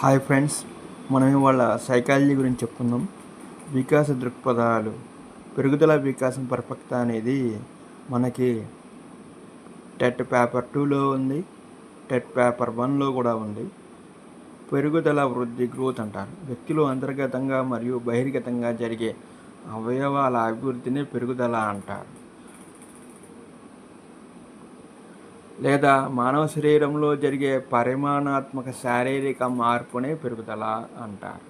Hi friends, మనం ఇవాళ psychology గురించి చెప్పుకుందాం. వికాస దృక్పథాలు, పెరుగుదల వికాసం పరిపక్వత అనేది మనకి టెట్ పేపర్ 2లో ఉంది, టెట్ పేపర్ 1లో కూడా ఉంది. పెరుగుదల వృద్ధి గ్రోత్ అంటారు. వ్యక్తిలో అంతర్గతంగా మరియు బహిర్గతంగా జరిగే అవయవాల అభివృద్ధిని పెరుగుదల అంటారు. లేదా మానవ శరీరంలో జరిగే పరిమాణాత్మక శారీరక మార్పునే పెరుగుదల అంటారు.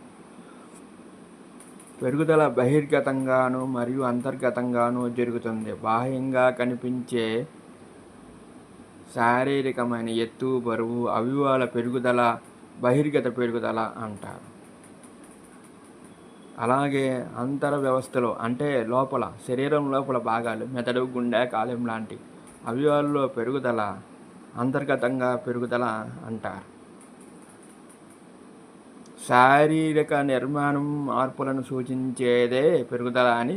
పెరుగుదల బహిర్గతంగాను మరియు అంతర్గతంగాను జరుగుతుంది. బాహ్యంగా కనిపించే శారీరకమైన ఎత్తు, బరువు, అవయవాల పెరుగుదల బహిర్గత పెరుగుదల అంటారు. అలాగే అంతర వ్యవస్థలో అంటే లోపల శరీరం లోపల భాగాలు మెదడు, గుండె, కాలేయం లాంటి అవయవాల్లో పెరుగుదల అంతర్గతంగా పెరుగుదల అంటారు. శారీరక నిర్మాణం మార్పులను సూచించేదే పెరుగుదల అని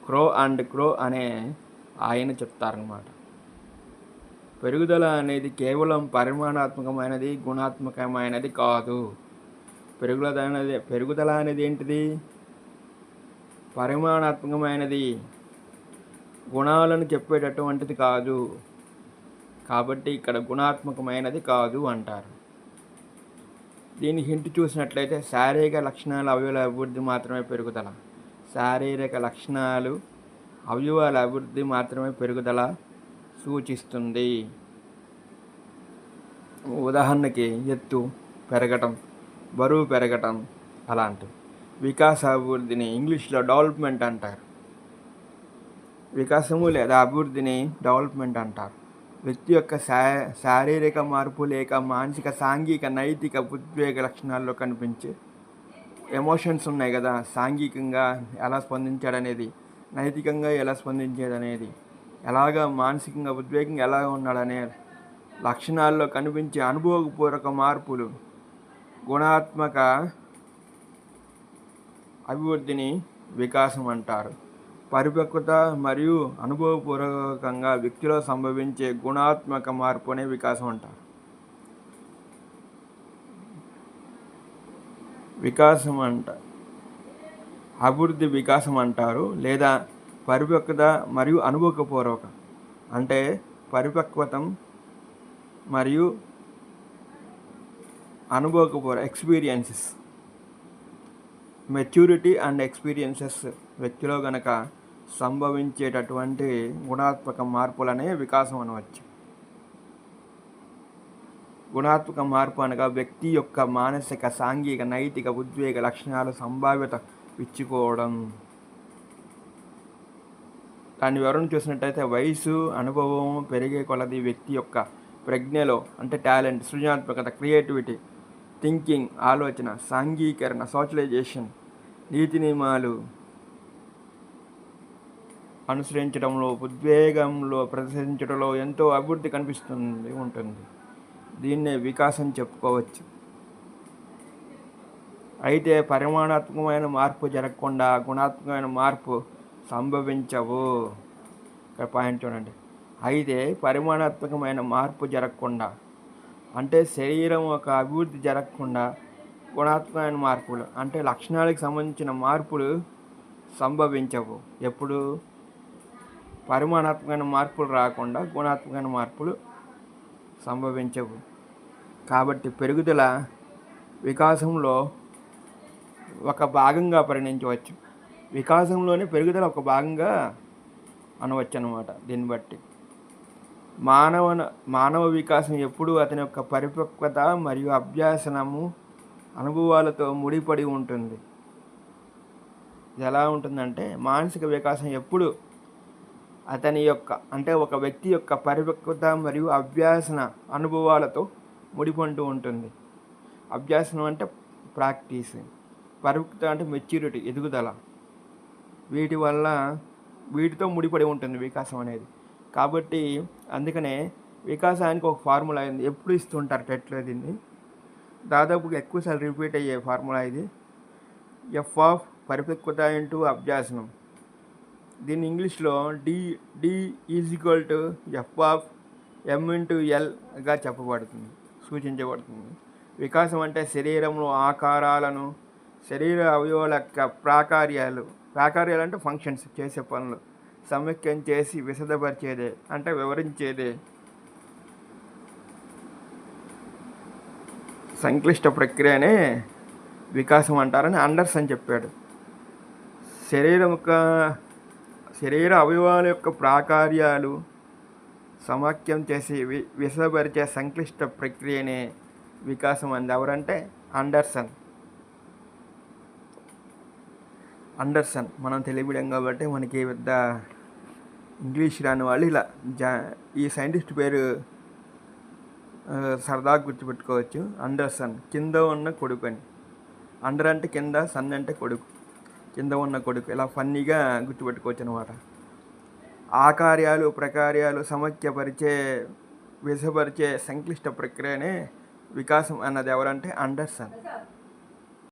క్రో అనే ఆయన చెప్తారనమాట. పెరుగుదల అనేది కేవలం పరిమాణాత్మకమైనది, గుణాత్మకమైనది కాదు. పెరుగుదల అనేది ఏంటిది? పరిమాణాత్మకమైనది, గుణాలను చెప్పేటటువంటిది కాదు. కాబట్టి ఇక్కడ గుణాత్మకమైనది కాదు అంటారు. దీని హింట్ చూసినట్లయితే శారీరక లక్షణాలు, అవయవాల అభివృద్ధి మాత్రమే పెరుగుదల. శారీరక లక్షణాలు, అవయవాల అభివృద్ధి మాత్రమే పెరుగుదల సూచిస్తుంది. ఉదాహరణకి ఎత్తు పెరగటం, బరువు పెరగటం అలాంటివి. వికాస అభివృద్ధిని ఇంగ్లీష్లో డెవలప్మెంట్ అంటారు. వికాసము లేదా అభివృద్ధిని డెవలప్మెంట్ అంటారు. వ్యక్తి యొక్క శారీరక మార్పు లేక మానసిక, సాంఘిక, నైతిక, ఉద్వేగ లక్షణాల్లో కనిపించే ఎమోషన్స్ ఉన్నాయి కదా, సాంఘికంగా ఎలా స్పందించాడనేది, నైతికంగా ఎలా స్పందించేదనేది, ఎలాగా మానసికంగా, ఉద్వేగంగా ఎలా ఉన్నాడనే లక్షణాల్లో కనిపించే అనుభవపూర్వక మార్పులు గుణాత్మక అభివృద్ధిని వికాసం అంటారు. పరిపక్వత మరియు అనుభవపూర్వకంగా వ్యక్తిలో సంభవించే గుణాత్మక మార్పునే వికాసం అంటారు. అభివృద్ధి వికాసం అంటారు. లేదా పరిపక్వత మరియు అనుభవపూర్వక అంటే పరిపక్వతం మరియు అనుభవపూర్వక ఎక్స్పీరియన్సెస్, మెచ్యూరిటీ అండ్ ఎక్స్పీరియన్సెస్ వ్యక్తిలో గనక సంభవించేటటువంటి గుణాత్మక మార్పులనే వికాసం అనవచ్చు. గుణాత్మక మార్పు అనగా వ్యక్తి యొక్క మానసిక, సాంఘిక, నైతిక, ఉద్వేగ లక్షణాలు సంభావ్యత ఇచ్చుకోవడం. దాని వివరణ చూసినట్టయితే వయసు, అనుభవం పెరిగే కొలది వ్యక్తి యొక్క ప్రజ్ఞలో అంటే టాలెంట్, సృజనాత్మకత, క్రియేటివిటీ, థింకింగ్, ఆలోచన, సాంఘీకరణ, సోషలైజేషన్, నీతి నియమాలు అనుసరించడంలో, ఉద్వేగంలో ప్రదర్శించడంలో ఎంతో అభివృద్ధి ఉంటుంది. దీన్నే వికాసం చెప్పుకోవచ్చు. అయితే పరిమాణాత్మకమైన మార్పు జరగకుండా గుణాత్మకమైన మార్పు సంభవించవు. ఇక్కడ పాయింట్ చూడండి. అయితే పరిమాణాత్మకమైన మార్పు జరగకుండా అంటే శరీరం ఒక అభివృద్ధి జరగకుండా గుణాత్మకమైన మార్పులు అంటే లక్షణాలకు సంబంధించిన మార్పులు సంభవించవు. ఎప్పుడు పరిమాణాత్మకమైన మార్పులు రాకుండా గుణాత్మకమైన మార్పులు సంభవించవు. కాబట్టి పెరుగుదల వికాసంలో ఒక భాగంగా పరిగణించవచ్చు. వికాసంలోనే పెరుగుదల ఒక భాగంగా అనవచ్చు అన్నమాట. దీన్ని బట్టి మానవ వికాసం ఎప్పుడూ అతని యొక్క పరిపక్వత మరియు అభ్యాసనము, అనుభవాలతో ముడిపడి ఉంటుంది. ఇది ఎలా ఉంటుందంటే మానసిక వికాసం ఎప్పుడు అతని యొక్క అంటే ఒక వ్యక్తి యొక్క పరిపక్వత మరియు అభ్యాసన, అనుభవాలతో ముడిపడి ఉంటుంది. అభ్యాసనం అంటే ప్రాక్టీస్, పరిపక్వత అంటే మెచ్యూరిటీ, ఎదుగుదల. వీటితో ముడిపడి ఉంటుంది వికాసం అనేది. కాబట్టి అందుకనే వికాసానికి ఒక ఫార్ములా అయింది. ఎప్పుడు ఇస్తుంటారు టెట్లో దీన్ని, దాదాపుగా ఎక్కువసార్లు రిపీట్ అయ్యే ఫార్ములా ఇది. ఎఫ్ ఆఫ్ పరిపక్వత ఇంటూ అభ్యాసనం. దీన్ని ఇంగ్లీష్లో D is equal to F of M into ఎల్గా సూచించబడుతుంది. వికాసం అంటే శరీరంలో ఆకారాలను, శరీర అవయవాల యొక్క ప్రాకార్యాలు అంటే ఫంక్షన్స్, చేసే పనులు సమైక్యం చేసి విశదపరిచేదే అంటే వివరించేదే సంక్లిష్ట ప్రక్రియనే వికాసం అంటారని అండర్సన్ చెప్పాడు. శరీర అవయవాల యొక్క ప్రాకార్యాలు సమాఖ్యం చేసి విశదపరిచే సంక్లిష్ట ప్రక్రియనే వికాసం అంది. ఎవరంటే అండర్సన్. మనం తెలియడం కాబట్టి మనకి పెద్ద ఇంగ్లీష్ రాని వాళ్ళు ఇలా ఈ సైంటిస్ట్ పేరు సరదాగా గుర్తుపెట్టుకోవచ్చు. అండర్సన్, కింద ఉన్న కొడుకు అని. అండర్ అంటే కింద, సన్ అంటే కొడుకు, కింద ఉన్న కొడుకు, ఇలా ఫన్నీగా గుర్తుపెట్టుకోవచ్చు అనమాట. ఆకార్యాలు ప్రకార్యాలు సమైక్యపరిచే విశపరిచే సంక్లిష్ట ప్రక్రియనే వికాసం అన్నది ఎవరంటే అండర్సన్.